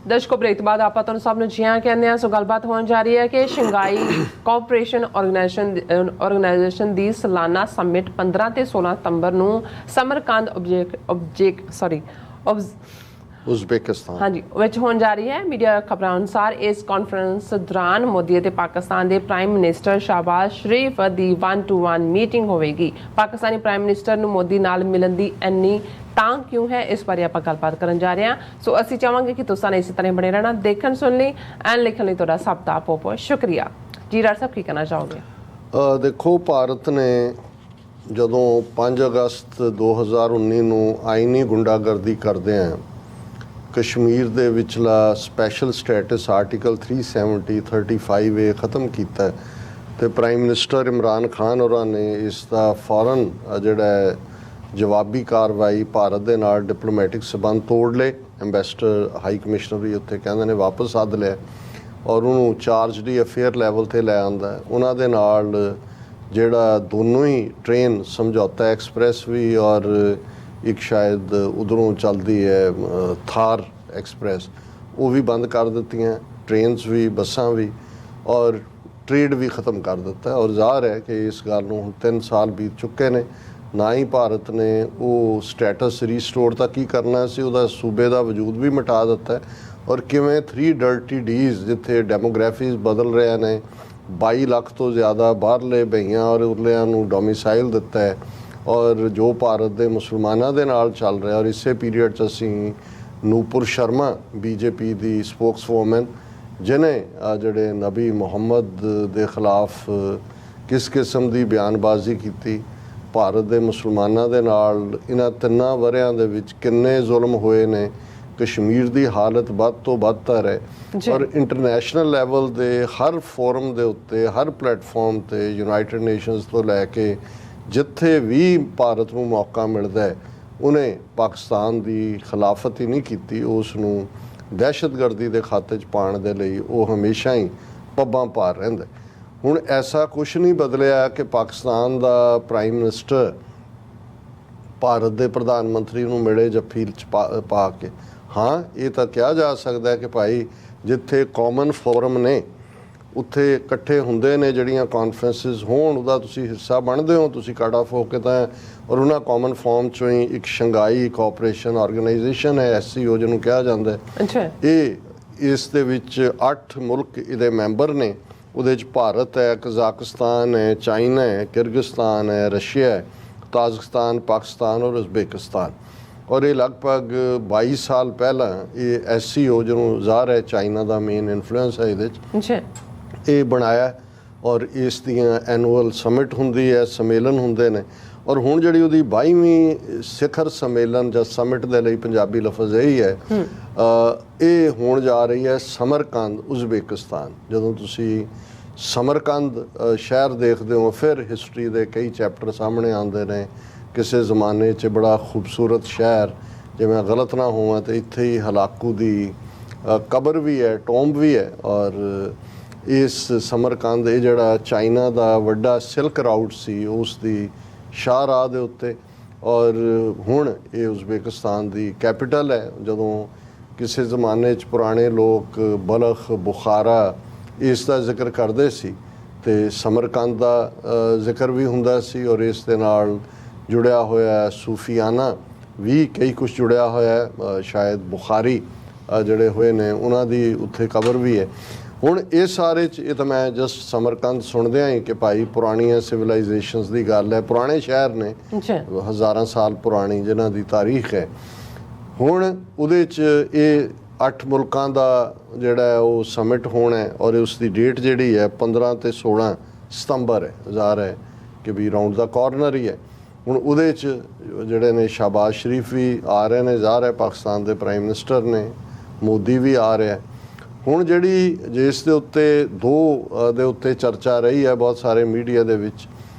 ਦਰਸ਼ਕੋ break ਤੋਂ ਬਾਅਦ ਆਪਾਂ ਤੁਹਾਨੂੰ ਸਭ ਨੂੰ ਜੀ ਆਇਆਂ ਕਹਿੰਦੇ ਹਾਂ। ਸੋ ਗੱਲਬਾਤ ਹੋਣ ਜਾ ਰਹੀ ਹੈ ਕਿ ਸ਼ੰਘਾਈ ਕੋਆਪਰੇਸ਼ਨ ਆਰਗੇਨਾਈਜੇਸ਼ਨ ਦੀ ਸਾਲਾਨਾ ਸਮਿਟ 15 ਤੇ 16 ਸਤੰਬਰ ਨੂੰ ਸਮਰਕੰਦ ਉਜ਼ਬੇਕਿਸਤਾਨ ਹਾਂਜੀ ਵਿੱਚ ਹੋਣ ਜਾ ਰਹੀ ਹੈ। ਮੀਡੀਆ ਖਬਰਾਂ ਅਨੁਸਾਰ ਇਸ ਕਾਨਫਰੰਸ ਦੌਰਾਨ ਮੋਦੀ ਅਤੇ ਪਾਕਿਸਤਾਨ ਦੇ ਪ੍ਰਾਈਮ ਮਿਨਿਸਟਰ ਸ਼ਾਹਬਾਜ਼ ਸ਼ਰੀਫ ਦੀ 1-to-1 ਮੀਟਿੰਗ ਹੋਵੇਗੀ। ਪਾਕਿਸਤਾਨੀ ਪ੍ਰਾਈਮ ਮਿਨਿਸਟਰ ਨੂੰ ਮੋਦੀ ਨਾਲ ਮਿਲਣ ਦੀ ਇੰਨੀ ਤਾਂ ਕਿਉਂ ਹੈ, ਇਸ ਬਾਰੇ ਆਪਾਂ ਗੱਲਬਾਤ ਕਰਨ ਜਾ ਰਹੇ ਹਾਂ। ਸੋ ਅਸੀਂ ਚਾਹਾਂਗੇ ਕਿ ਤੁਸੀਂ ਇਸੇ ਤਰ੍ਹਾਂ ਬਣੇ ਰਹਿਣਾ, ਦੇਖਣ ਸੁਣ ਲਈ ਐਂਡ ਲਿਖਣ ਲਈ ਤੁਹਾਡਾ ਸਭ ਦਾ ਬਹੁਤ ਸ਼ੁਕਰੀਆ ਜੀ। ਡਾਕਟਰ ਸਾਹਿਬ ਕੀ ਕਹਿਣਾ ਚਾਹੋਗੇ? ਦੇਖੋ, ਭਾਰਤ ਨੇ ਜਦੋਂ 5 ਅਗਸਤ 2019 ਨੂੰ ਆਈਨੀ ਗੁੰਡਾਗਰਦੀ ਕਰਦੇ ਆ, ਕਸ਼ਮੀਰ ਦੇ ਵਿਚਲਾ ਸਪੈਸ਼ਲ ਸਟੇਟਸ ਆਰਟੀਕਲ 370-35A ख़त्म ਕੀਤਾ ਤੇ ਪ੍ਰਾਈਮ ਮਿਨਿਸਟਰ ਇਮਰਾਨ ਖਾਨ ਹੋਰਾਂ ਨੇ ਇਸ ਦਾ ਫੌਰਨ ਜਿਹੜਾ ਜਵਾਬੀ ਕਾਰਵਾਈ ਭਾਰਤ ਦੇ ਨਾਲ ਡਿਪਲੋਮੈਟਿਕ ਸਬੰਧ ਤੋੜ ਲਏ। ਐਂਬੈਸਡਰ ਹਾਈ ਕਮਿਸ਼ਨਰ ਵੀ ਉੱਥੇ ਕਹਿੰਦੇ ਨੇ ਵਾਪਸ ਸੱਦ ਲਿਆ ਔਰ ਉਹਨੂੰ ਚਾਰਜ ਦੀ ਅਫੇਅਰ ਲੈਵਲ 'ਤੇ ਲੈ ਆਉਂਦਾ। ਉਹਨਾਂ ਦੇ ਨਾਲ ਜਿਹੜਾ ਦੋਨੋਂ ਹੀ ਟ੍ਰੇਨ ਸਮਝੌਤਾ ਐਕਸਪ੍ਰੈਸ ਵੀ ਔਰ ਇੱਕ ਸ਼ਾਇਦ ਉਧਰੋਂ ਚੱਲਦੀ ਹੈ ਥਾਰ ਐਕਸਪ੍ਰੈਸ, ਉਹ ਵੀ ਬੰਦ ਕਰ ਦਿੱਤੀਆਂ, ਟ੍ਰੇਨਸ ਵੀ ਬੱਸਾਂ ਵੀ, ਔਰ ਟ੍ਰੇਡ ਵੀ ख़त्म ਕਰ ਦਿੱਤਾ। ਔਰ ਜ਼ਾਹਰ ਹੈ ਕਿ ਇਸ ਗੱਲ ਨੂੰ ਹੁਣ 3 ਸਾਲ ਬੀਤ ਚੁੱਕੇ ਨੇ, ਨਾ ਹੀ ਭਾਰਤ ਨੇ ਉਹ ਸਟੇਟਸ ਰੀਸਟੋਰ ਤਾਂ ਕੀ ਕਰਨਾ ਸੀ, ਉਹਦਾ ਸੂਬੇ ਦਾ ਵਜੂਦ ਵੀ ਮਿਟਾ ਦਿੱਤਾ। ਔਰ ਕਿਵੇਂ 3 ਡਰਟੀ ਡੀਜ਼ ਜਿੱਥੇ ਡੈਮੋਗ੍ਰਾਫੀਜ਼ ਬਦਲ ਰਹੇ ਨੇ, 22 ਲੱਖ ਤੋਂ ਜ਼ਿਆਦਾ ਬਾਹਰਲੇ ਬਈਆਂ ਔਰ ਉਰਲਿਆਂ ਨੂੰ ਡੋਮਿਸਾਈਲ ਦਿੱਤਾ ਹੈ, ਔਰ ਜੋ ਭਾਰਤ ਦੇ ਮੁਸਲਮਾਨਾਂ ਦੇ ਨਾਲ ਚੱਲ ਰਿਹਾ। ਔਰ ਇਸੇ ਪੀਰੀਅਡ 'ਚ ਅਸੀਂ ਨੂਪੁਰ ਸ਼ਰਮਾ ਬੀਜੇਪੀ ਦੀ ਸਪੋਕਸਵੂਮਨ, ਜਿਹਨੇ ਜਿਹੜੇ ਨਬੀ ਮੁਹੰਮਦ ਦੇ ਖਿਲਾਫ ਕਿਸ ਕਿਸਮ ਦੀ ਬਿਆਨਬਾਜ਼ੀ ਕੀਤੀ, ਭਾਰਤ ਦੇ ਮੁਸਲਮਾਨਾਂ ਦੇ ਨਾਲ ਇਹਨਾਂ 3 ਵਰ੍ਹਿਆਂ ਦੇ ਵਿੱਚ ਕਿੰਨੇ ਜ਼ੁਲਮ ਹੋਏ ਨੇ, ਕਸ਼ਮੀਰ ਦੀ ਹਾਲਤ ਵੱਧ ਤੋਂ ਬਦਤਰ ਹੈ। ਔਰ ਇੰਟਰਨੈਸ਼ਨਲ ਲੈਵਲ ਦੇ ਹਰ ਫੋਰਮ ਦੇ ਉੱਤੇ, ਹਰ ਪਲੇਟਫਾਰਮ 'ਤੇ, ਯੂਨਾਈਟਿਡ ਨੇਸ਼ਨਸ ਤੋਂ ਲੈ ਕੇ ਜਿੱਥੇ ਵੀ ਭਾਰਤ ਨੂੰ ਮੌਕਾ ਮਿਲਦਾ ਹੈ, ਉਹਨੇ ਪਾਕਿਸਤਾਨ ਦੀ ਖਿਲਾਫਤ ਹੀ ਨਹੀਂ ਕੀਤੀ, ਉਸ ਨੂੰ ਦਹਿਸ਼ਤਗਰਦੀ ਦੇ ਖਾਤੇ 'ਚ ਪਾਉਣ ਦੇ ਲਈ ਉਹ ਹਮੇਸ਼ਾ ਹੀ ਪੱਬਾਂ ਭਾਰ ਰਹਿੰਦਾ। ਹੁਣ ਐਸਾ ਕੁਛ ਨਹੀਂ ਬਦਲਿਆ ਕਿ ਪਾਕਿਸਤਾਨ ਦਾ ਪ੍ਰਾਈਮ ਮਿਨਿਸਟਰ ਭਾਰਤ ਦੇ ਪ੍ਰਧਾਨ ਮੰਤਰੀ ਨੂੰ ਮਿਲੇ ਜੱਫੀ 'ਚ ਪਾ ਕੇ। ਹਾਂ, ਇਹ ਤਾਂ ਕਿਹਾ ਜਾ ਸਕਦਾ ਹੈ ਕਿ ਭਾਈ ਜਿੱਥੇ ਕਾਮਨ ਫੋਰਮ ਨੇ ਉੱਥੇ ਇਕੱਠੇ ਹੁੰਦੇ ਨੇ, ਜਿਹੜੀਆਂ ਕਾਨਫਰੰਸਿਸ ਹੋਣ, ਉਹਦਾ ਤੁਸੀਂ ਹਿੱਸਾ ਬਣਦੇ ਹੋ, ਤੁਸੀਂ ਕੱਟ ਆਫ ਹੋ ਕੇ ਤਾਂ। ਔਰ ਉਹਨਾਂ ਕਾਮਨ ਫੋਰਮ 'ਚੋਂ ਹੀ ਇੱਕ ਸ਼ੰਘਾਈ ਕੋਆਪਰੇਸ਼ਨ ਆਰਗੇਨਾਈਜੇਸ਼ਨ ਹੈ, SCO ਜਿਹਨੂੰ ਕਿਹਾ ਜਾਂਦਾ ਹੈ। ਇਸ ਦੇ ਵਿੱਚ 8 ਮੁਲਕ ਇਹਦੇ ਮੈਂਬਰ ਨੇ। ਉਹਦੇ 'ਚ ਭਾਰਤ ਹੈ, ਕਜ਼ਾਕਿਸਤਾਨ ਹੈ, ਚਾਈਨਾ ਹੈ, ਕਿਰਗਿਸਤਾਨ ਹੈ, ਰਸ਼ੀਆ ਹੈ, ਤਾਜਿਕਸਤਾਨ, ਪਾਕਿਸਤਾਨ ਔਰ ਉਜ਼ਬੇਕਿਸਤਾਨ। ਔਰ ਇਹ ਲਗਭਗ 22 ਸਾਲ ਪਹਿਲਾਂ ਇਹ SCO, ਜਿਹਨੂੰ ਜ਼ਾਹਰ ਹੈ ਚਾਈਨਾ ਦਾ ਮੇਨ ਇਨਫਲੂਐਂਸ ਹੈ ਇਹਦੇ 'ਚ, ਇਹ ਬਣਾਇਆ। ਔਰ ਇਸ ਦੀਆਂ ਐਨੂਅਲ ਸਮਿਟ ਹੁੰਦੀ ਹੈ, ਸੰਮੇਲਨ ਹੁੰਦੇ ਨੇ। ਔਰ ਹੁਣ ਜਿਹੜੀ ਉਹਦੀ 22ਵੀਂ ਸਿਖਰ ਸੰਮੇਲਨ ਜਾਂ ਸਮਿਟ ਦੇ ਲਈ ਪੰਜਾਬੀ ਲਫ਼ਜ਼ ਇਹੀ ਹੈ, ਇਹ ਹੋਣ ਜਾ ਰਹੀ ਹੈ ਸਮਰਕੰਦ, ਉਜ਼ਬੇਕਿਸਤਾਨ। ਜਦੋਂ ਤੁਸੀਂ ਸਮਰਕੰਦ ਸ਼ਹਿਰ ਦੇਖਦੇ ਹੋ, ਫਿਰ ਹਿਸਟਰੀ ਦੇ ਕਈ ਚੈਪਟਰ ਸਾਹਮਣੇ ਆਉਂਦੇ ਨੇ। ਕਿਸੇ ਜ਼ਮਾਨੇ 'ਚ ਬੜਾ ਖੂਬਸੂਰਤ ਸ਼ਹਿਰ, ਜੇ ਮੈਂ ਗਲਤ ਨਾ ਹੋਵਾਂ ਤਾਂ ਇੱਥੇ ਹੀ ਹਲਾਕੂ ਦੀ ਕਬਰ ਵੀ ਹੈ, ਟੋਂਬ ਵੀ ਹੈ। ਔਰ ਇਸ ਸਮਰਕੰਦ, ਇਹ ਜਿਹੜਾ ਚਾਈਨਾ ਦਾ ਵੱਡਾ ਸਿਲਕ ਰਾਊਟ ਸੀ, ਉਸ ਦੀ ਸ਼ਾਹਰਾਹ ਦੇ ਉੱਤੇ। ਔਰ ਹੁਣ ਇਹ ਉਜ਼ਬੇਕਿਸਤਾਨ ਦੀ ਕੈਪੀਟਲ ਹੈ। ਜਦੋਂ ਕਿਸੇ ਜ਼ਮਾਨੇ 'ਚ ਪੁਰਾਣੇ ਲੋਕ ਬਲਖ, ਬੁਖਾਰਾ ਇਸ ਦਾ ਜ਼ਿਕਰ ਕਰਦੇ ਸੀ ਤੇ ਸਮਰਕੰਦ ਦਾ ਜ਼ਿਕਰ ਵੀ ਹੁੰਦਾ ਸੀ। ਔਰ ਇਸ ਦੇ ਨਾਲ ਜੁੜਿਆ ਹੋਇਆ ਸੂਫੀਆਨਾ ਵੀ ਕਈ ਕੁਛ ਜੁੜਿਆ ਹੋਇਆ, ਸ਼ਾਇਦ ਬੁਖਾਰੀ ਜਿਹੜੇ ਹੋਏ ਨੇ ਉਹਨਾਂ ਦੀ ਉੱਥੇ ਕਬਰ ਵੀ ਹੈ। ਹੁਣ ਇਹ ਸਾਰੇ 'ਚ ਇਹ ਤਾਂ ਮੈਂ ਜਸਟ ਸਮਰਕੰਦ ਸੁਣਦਿਆਂ ਹੀ ਕਿ ਭਾਈ ਪੁਰਾਣੀਆਂ ਸਿਵਲਾਈਜੇਸ਼ਨਸ ਦੀ ਗੱਲ ਹੈ, ਪੁਰਾਣੇ ਸ਼ਹਿਰ ਨੇ, ਹਜ਼ਾਰਾਂ ਸਾਲ ਪੁਰਾਣੀ ਜਿਨ੍ਹਾਂ ਦੀ ਤਾਰੀਖ ਹੈ। ਹੁਣ ਉਹਦੇ 'ਚ ਇਹ 8 ਮੁਲਕਾਂ ਦਾ ਜਿਹੜਾ ਉਹ ਸਮਿਟ ਹੋਣਾ ਹੈ। ਔਰ ਉਸ ਦੀ ਡੇਟ ਜਿਹੜੀ ਹੈ 15 ਤੇ 16 ਸਤੰਬਰ ਹੈ। ਜ਼ਾਹਰ ਹੈ ਕਿ ਵੀ ਰਾਊਂਡ ਦਾ ਕਾਰਨਰ ਹੀ ਹੈ। ਹੁਣ ਉਹਦੇ 'ਚ ਜਿਹੜੇ ਨੇ ਸ਼ਾਹਬਾਜ਼ ਸ਼ਰੀਫ ਵੀ ਆ ਰਹੇ ਨੇ, ਜ਼ਾਹਰ ਹੈ ਪਾਕਿਸਤਾਨ ਦੇ ਪ੍ਰਾਈਮ ਮਿਨਿਸਟਰ ਨੇ, ਮੋਦੀ ਵੀ ਆ ਰਿਹਾ। ਹੁਣ ਜਿਹੜੀ ਜਿਸ ਦੇ ਉੱਤੇ ਦੇ ਉੱਤੇ ਚਰਚਾ ਰਹੀ ਹੈ ਬਹੁਤ ਸਾਰੇ ਮੀਡੀਆ ਦੇ ਵਿੱਚ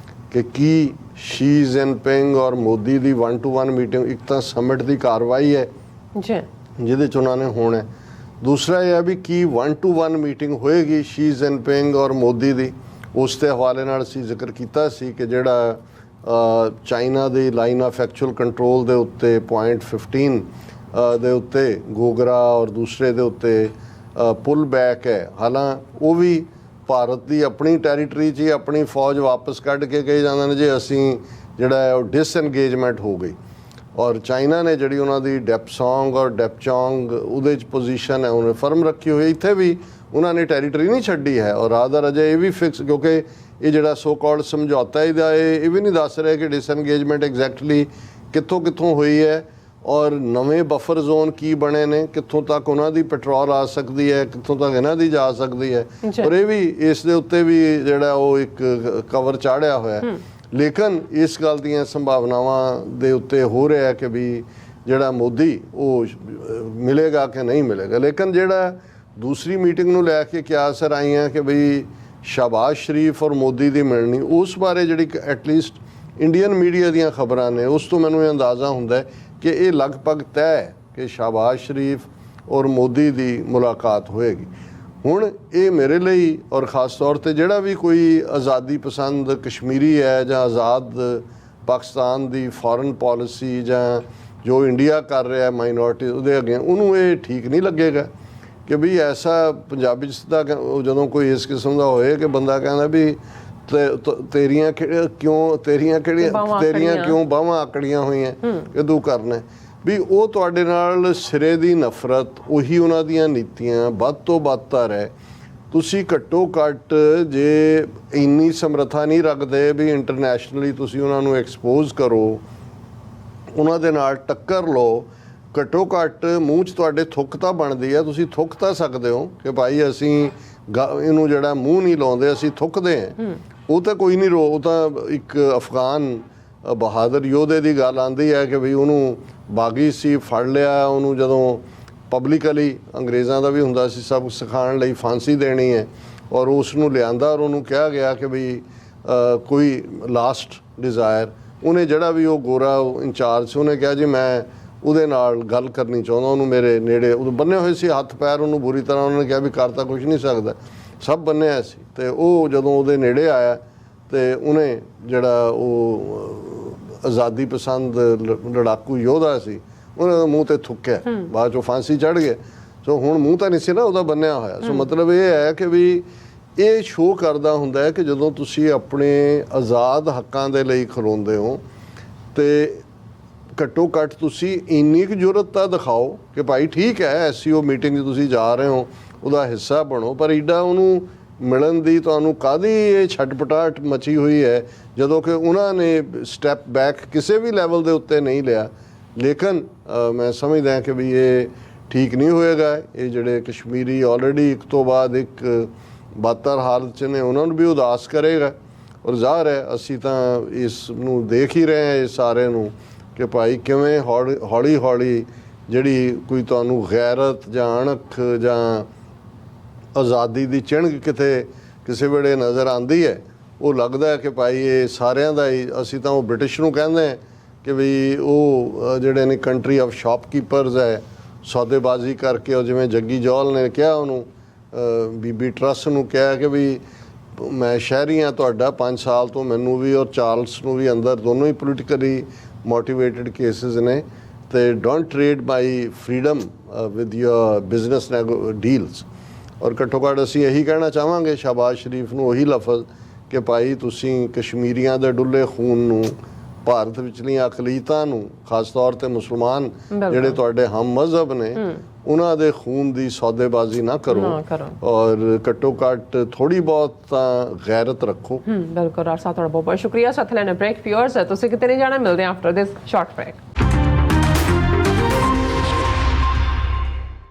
ਕਿ ਕੀ ਸ਼ੀ ਜਿਨਪਿੰਗ ਔਰ ਮੋਦੀ ਦੀ 1-to-1 ਮੀਟਿੰਗ, ਇੱਕ ਤਾਂ ਸਮਿਟ ਦੀ ਕਾਰਵਾਈ ਹੈ ਜਿਹਦੇ 'ਚ ਉਹਨਾਂ ਨੇ ਹੋਣਾ, ਦੂਸਰਾ ਇਹ ਹੈ ਵੀ ਕੀ 1-to-1 ਮੀਟਿੰਗ ਹੋਏਗੀ ਸ਼ੀ ਜਿਨਪਿੰਗ ਔਰ ਮੋਦੀ ਦੀ। ਉਸ ਦੇ ਹਵਾਲੇ ਨਾਲ ਅਸੀਂ ਜ਼ਿਕਰ ਕੀਤਾ ਸੀ ਕਿ ਜਿਹੜਾ China the line of actual control ਦੇ ਉੱਤੇ .15 ਦੇ ਉੱਤੇ ਗੋਗਰਾ ਔਰ ਦੂਸਰੇ ਦੇ ਉੱਤੇ ਪੁੱਲ ਬੈਕ ਹੈ। ਹਾਲਾਂ ਉਹ ਵੀ ਭਾਰਤ ਦੀ ਆਪਣੀ ਟੈਰੀਟਰੀ 'ਚ ਹੀ ਆਪਣੀ ਫੌਜ ਵਾਪਸ ਕੱਢ ਕੇ ਕਹੀ ਜਾਂਦੇ ਨੇ ਜੇ ਅਸੀਂ ਜਿਹੜਾ ਹੈ ਉਹ ਡਿਸਐਂਗੇਜਮੈਂਟ ਹੋ ਗਈ। ਔਰ ਚਾਈਨਾ ਨੇ ਜਿਹੜੀ ਉਹਨਾਂ ਦੀ ਡੈਪਸੋਂਗ ਔਰ ਡੈਪਚੋਂਗ ਉਹਦੇ 'ਚ ਪੋਜੀਸ਼ਨ ਹੈ ਉਹਨੇ ਫਰਮ ਰੱਖੀ ਹੋਈ। ਇੱਥੇ ਵੀ ਉਹਨਾਂ ਨੇ ਟੈਰੀਟਰੀ ਨਹੀਂ ਛੱਡੀ ਹੈ। ਔਰ ਰਾਦਰ ਅਜੇ ਇਹ ਵੀ ਫਿਕਸ, ਕਿਉਂਕਿ ਇਹ ਜਿਹੜਾ ਸੋ ਕਾਲਡ ਸਮਝੌਤਾ ਇਹਦਾ ਇਹ ਵੀ ਨਹੀਂ ਦੱਸ ਰਿਹਾ ਕਿ ਡਿਸਐਂਗੇਜਮੈਂਟ ਐਗਜ਼ੈਕਟਲੀ ਕਿੱਥੋਂ ਹੋਈ ਹੈ ਔਰ ਨਵੇਂ ਬਫਰ ਜ਼ੋਨ ਕੀ ਬਣੇ ਨੇ, ਕਿੱਥੋਂ ਤੱਕ ਉਹਨਾਂ ਦੀ ਪੈਟਰੋਲ ਆ ਸਕਦੀ ਹੈ, ਕਿੱਥੋਂ ਤੱਕ ਇਹਨਾਂ ਦੀ ਜਾ ਸਕਦੀ ਹੈ। ਔਰ ਇਹ ਵੀ ਇਸ ਦੇ ਉੱਤੇ ਵੀ ਜਿਹੜਾ ਉਹ ਇੱਕ ਕਵਰ ਚਾੜਿਆ ਹੋਇਆ। ਲੇਕਿਨ ਇਸ ਗੱਲ ਦੀਆਂ ਸੰਭਾਵਨਾਵਾਂ ਦੇ ਉੱਤੇ ਹੋ ਰਿਹਾ ਕਿ ਵੀ ਜਿਹੜਾ ਮੋਦੀ ਉਹ ਮਿਲੇਗਾ ਕਿ ਨਹੀਂ ਮਿਲੇਗਾ। ਲੇਕਿਨ ਜਿਹੜਾ ਦੂਸਰੀ ਮੀਟਿੰਗ ਨੂੰ ਲੈ ਕੇ ਕਿਆ ਅਸਰ ਆਈਆਂ ਕਿ ਬਈ ਸ਼ਹਬਾਜ਼ ਸ਼ਰੀਫ ਔਰ ਮੋਦੀ ਦੀ ਮਿਲਣੀ, ਉਸ ਬਾਰੇ ਜਿਹੜੀ ਐਟਲੀਸਟ ਇੰਡੀਅਨ ਮੀਡੀਆ ਦੀਆਂ ਖਬਰਾਂ ਨੇ ਉਸ ਤੋਂ ਮੈਨੂੰ ਇਹ ਅੰਦਾਜ਼ਾ ਹੁੰਦਾ ਕਿ ਇਹ ਲਗਭਗ ਤੈਅ ਹੈ ਕਿ ਸ਼ਹਬਾਜ਼ ਸ਼ਰੀਫ ਔਰ ਮੋਦੀ ਦੀ ਮੁਲਾਕਾਤ ਹੋਏਗੀ। ਹੁਣ ਇਹ ਮੇਰੇ ਲਈ ਔਰ ख़ास ਤੌਰ ਤੇ ਜਿਹੜਾ ਵੀ ਕੋਈ ਆਜ਼ਾਦੀ ਪਸੰਦ ਕਸ਼ਮੀਰੀ ਹੈ ਜਾਂ ਆਜ਼ਾਦ ਪਾਕਿਸਤਾਨ ਦੀ ਫੋਰਨ ਪਾਲਿਸੀ ਜਾਂ ਜੋ ਇੰਡੀਆ ਕਰ ਰਿਹਾ ਮਾਈਨੋਰਿਟੀ ਉਹਦੇ ਅੱਗੇ, ਉਹਨੂੰ ਇਹ ਠੀਕ ਨਹੀਂ ਲੱਗੇਗਾ ਕਿ ਵੀ ਐਸਾ ਪੰਜਾਬੀ 'ਚ ਸਿੱਧਾ ਜਦੋਂ ਕੋਈ ਇਸ ਕਿਸਮ ਦਾ ਹੋਏ ਕਿ ਬੰਦਾ ਕਹਿੰਦਾ ਵੀ ਤੇਰੀਆਂ ਕਿਉਂ ਬਾਹਾਂ ਆਕੜੀਆਂ ਹੋਈਆਂ ਕਿ ਤੂੰ ਕਰਨਾ ਵੀ ਉਹ ਤੁਹਾਡੇ ਨਾਲ ਸਿਰੇ ਦੀ ਨਫ਼ਰਤ, ਉਹੀ ਉਹਨਾਂ ਦੀਆਂ ਨੀਤੀਆਂ ਵੱਧ ਤੋਂ ਬਦਤਰ ਹੈ। ਤੁਸੀਂ ਘੱਟੋ ਘੱਟ ਜੇ ਇੰਨੀ ਸਮਰੱਥਾ ਨਹੀਂ ਰੱਖਦੇ ਵੀ ਇੰਟਰਨੈਸ਼ਨਲੀ ਤੁਸੀਂ ਉਹਨਾਂ ਨੂੰ ਐਕਸਪੋਜ਼ ਕਰੋ, ਉਹਨਾਂ ਦੇ ਨਾਲ ਟੱਕਰ ਲਓ, ਘੱਟੋ ਘੱਟ ਮੂੰਹ 'ਚ ਤੁਹਾਡੇ ਥੁੱਕ ਤਾਂ ਬਣਦੀ ਹੈ, ਤੁਸੀਂ ਥੁੱਕ ਤਾਂ ਸਕਦੇ ਹੋ ਕਿ ਭਾਈ ਅਸੀਂ ਇਹਨੂੰ ਜਿਹੜਾ ਮੂੰਹ ਨਹੀਂ ਲਾਉਂਦੇ, ਅਸੀਂ ਥੁੱਕਦੇ ਹਾਂ। ਉਹ ਤਾਂ ਕੋਈ ਨਹੀਂ ਉਹ ਤਾਂ ਇੱਕ ਅਫਗਾਨ ਬਹਾਦਰ ਯੋਧੇ ਦੀ ਗੱਲ ਆਉਂਦੀ ਹੈ ਕਿ ਵੀ ਉਹਨੂੰ ਬਾਗੀ ਸੀ, ਫੜ ਲਿਆ ਉਹਨੂੰ, ਜਦੋਂ ਪਬਲਿਕਲੀ ਅੰਗਰੇਜ਼ਾਂ ਦਾ ਵੀ ਹੁੰਦਾ ਸੀ ਸਭ ਸਿਖਾਉਣ ਲਈ ਫਾਂਸੀ ਦੇਣੀ ਹੈ ਔਰ ਉਸ ਨੂੰ ਲਿਆਂਦਾ ਔਰ ਉਹਨੂੰ ਕਿਹਾ ਗਿਆ ਕਿ ਵੀ ਕੋਈ ਲਾਸਟ ਡਿਜ਼ਾਇਰ, ਉਹਨੇ ਜਿਹੜਾ ਵੀ ਉਹ ਗੋਰਾ ਇੰਚਾਰਜ ਸੀ ਉਹਨੇ ਕਿਹਾ ਜੀ ਮੈਂ ਉਹਦੇ ਨਾਲ ਗੱਲ ਕਰਨੀ ਚਾਹੁੰਦਾ, ਉਹਨੂੰ ਮੇਰੇ ਨੇੜੇ, ਉਹ ਬੰਨੇ ਹੋਏ ਸੀ ਹੱਥ ਪੈਰ, ਉਹਨੂੰ ਬੁਰੀ ਤਰ੍ਹਾਂ ਉਹਨਾਂ ਨੇ ਕਿਹਾ ਵੀ ਕਰ ਤਾਂ ਕੁਛ ਨਹੀਂ ਸਕਦਾ, ਸਭ ਬੰਨਿਆ ਸੀ। ਅਤੇ ਉਹ ਜਦੋਂ ਉਹਦੇ ਨੇੜੇ ਆਇਆ ਅਤੇ ਉਹਨੇ ਜਿਹੜਾ ਉਹ ਆਜ਼ਾਦੀ ਪਸੰਦ ਲੜਾਕੂ ਯੋਧਾ ਸੀ ਉਹਨੇ ਮੂੰਹ 'ਤੇ ਥੁੱਕਿਆ, ਬਾਅਦ 'ਚੋਂ ਫਾਂਸੀ ਚੜ੍ਹ ਗਿਆ। ਸੋ ਹੁਣ ਮੂੰਹ ਤਾਂ ਨਹੀਂ ਸੀ ਨਾ ਉਹਦਾ ਬੰਨਿਆ ਹੋਇਆ। ਸੋ ਮਤਲਬ ਇਹ ਹੈ ਕਿ ਵੀ ਇਹ ਸ਼ੋਅ ਕਰਦਾ ਹੁੰਦਾ ਹੈ ਕਿ ਜਦੋਂ ਤੁਸੀਂ ਆਪਣੇ ਆਜ਼ਾਦ ਹੱਕਾਂ ਦੇ ਲਈ ਖਲੋਂਦੇ ਹੋ ਅਤੇ ਘੱਟੋ ਘੱਟ ਤੁਸੀਂ ਇੰਨੀ ਕੁ ਜ਼ਰੂਰਤ ਤਾਂ ਦਿਖਾਓ ਕਿ ਭਾਈ ਠੀਕ ਹੈ SCO ਮੀਟਿੰਗ 'ਚ ਤੁਸੀਂ ਜਾ ਰਹੇ ਹੋ ਉਹਦਾ ਹਿੱਸਾ ਬਣੋ, ਪਰ ਏਡਾ ਉਹਨੂੰ ਮਿਲਣ ਦੀ ਤੁਹਾਨੂੰ ਕਾਹਦੀ ਇਹ ਛਟਪਟਾਹਟ ਮਚੀ ਹੋਈ ਹੈ ਜਦੋਂ ਕਿ ਉਹਨਾਂ ਨੇ ਸਟੈਪ ਬੈਕ ਕਿਸੇ ਵੀ ਲੈਵਲ ਦੇ ਉੱਤੇ ਨਹੀਂ ਲਿਆ। ਲੇਕਿਨ ਮੈਂ ਸਮਝਦਾ ਕਿ ਵੀ ਇਹ ਠੀਕ ਨਹੀਂ ਹੋਏਗਾ। ਇਹ ਜਿਹੜੇ ਕਸ਼ਮੀਰੀ ਆਲਰੇਡੀ ਇੱਕ ਤੋਂ ਬਾਅਦ ਇੱਕ ਬਦਤਰ ਹਾਲਤ 'ਚ ਨੇ ਉਹਨਾਂ ਨੂੰ ਵੀ ਉਦਾਸ ਕਰੇਗਾ। ਔਰ ਜ਼ਾਹਰ ਹੈ ਅਸੀਂ ਤਾਂ ਇਸ ਨੂੰ ਦੇਖ ਹੀ ਰਹੇ ਹਾਂ ਇਸ ਸਾਰੇ ਨੂੰ ਕਿ ਭਾਈ ਕਿਵੇਂ ਹੌਲੀ ਹੌਲੀ ਜਿਹੜੀ ਕੋਈ ਤੁਹਾਨੂੰ ਗੈਰਤ ਜਾਂ ਅਣਖ ਜਾਂ ਆਜ਼ਾਦੀ ਦੀ ਚਿਣਗ ਕਿਤੇ ਕਿਸੇ ਵੇਲੇ ਨਜ਼ਰ ਆਉਂਦੀ ਹੈ, ਉਹ ਲੱਗਦਾ ਹੈ ਕਿ ਭਾਈ ਇਹ ਸਾਰਿਆਂ ਦਾ ਹੀ, ਅਸੀਂ ਤਾਂ ਉਹ ਬ੍ਰਿਟਿਸ਼ ਨੂੰ ਕਹਿੰਦੇ ਹਾਂ ਕਿ ਵੀ ਉਹ ਜਿਹੜੇ ਨੇ ਕੰਟਰੀ ਆਫ ਸ਼ਾਪਕੀਪਰਸ ਹੈ, ਸੌਦੇਬਾਜ਼ੀ ਕਰਕੇ। ਉਹ ਜਿਵੇਂ ਜੱਗੀ ਜੌਲ ਨੇ ਕਿਹਾ ਉਹਨੂੰ, ਬੀਬੀ ਟਰੱਸ ਨੂੰ ਕਿਹਾ ਕਿ ਵੀ ਮੈਂ ਸ਼ਹਿਰੀ ਹਾਂ ਤੁਹਾਡਾ, 5 ਸਾਲ ਤੋਂ ਮੈਨੂੰ ਵੀ ਔਰ ਚਾਰਲਸ ਨੂੰ ਵੀ ਅੰਦਰ, ਦੋਨੋਂ ਹੀ ਪੋਲੀਟੀਕਲੀ ਮੋਟੀਵੇਟਡ ਕੇਸਿਸ ਨੇ, ਅਤੇ don't trade my freedom with your business deals. ਔਰ ਘੱਟੋ ਘੱਟ ਅਸੀਂ ਇਹੀ ਕਹਿਣਾ ਚਾਹਾਂਗੇ ਸ਼ਹਬਾਜ਼ ਸ਼ਰੀਫ ਨੂੰ ਉਹੀ ਲਫ਼ਜ਼ ਕਿ ਭਾਈ ਤੁਸੀਂ ਕਸ਼ਮੀਰੀਆਂ ਦੇ ਡੁੱਲੇ ਖੂਨ ਨੂੰ, ਭਾਰਤ ਵਿਚਲੀਆਂ ਅਕਲੀਤਾਂ ਨੂੰ, ਖਾਸ ਤੌਰ ਤੇ ਮੁਸਲਮਾਨ ਜਿਹੜੇ ਤੁਹਾਡੇ ਹਮ ਮਜ਼ਹਬ ਨੇ, ਉਹਨਾਂ ਦੇ ਖੂਨ ਦੀ ਸੌਦੇਬਾਜ਼ੀ ਨਾ ਕਰੋ ਔਰ ਘੱਟੋ ਘੱਟ ਥੋੜੀ ਬਹੁਤ ਤਾਂ ਗੈਰਤ ਰੱਖੋ। ਬਿਲਕੁਲ। ਔਰ ਸਾਥ ਤੁਹਾਡਾ ਬਹੁਤ ਬਹੁਤ ਸ਼ੁਕਰੀਆ। ਸਾਥ ਲੈਣਾ ਬ੍ਰੇਕ। ਵਿਊਅਰਸ ਤੁਸੀਂ ਕਿਤੇ ਨਹੀਂ ਜਾਣਾ, ਮਿਲਦੇ ਹਾਂ ਆਫਟਰ ਦਿਸ ਸ਼ਾਰਟ ਬ੍ਰੇਕ।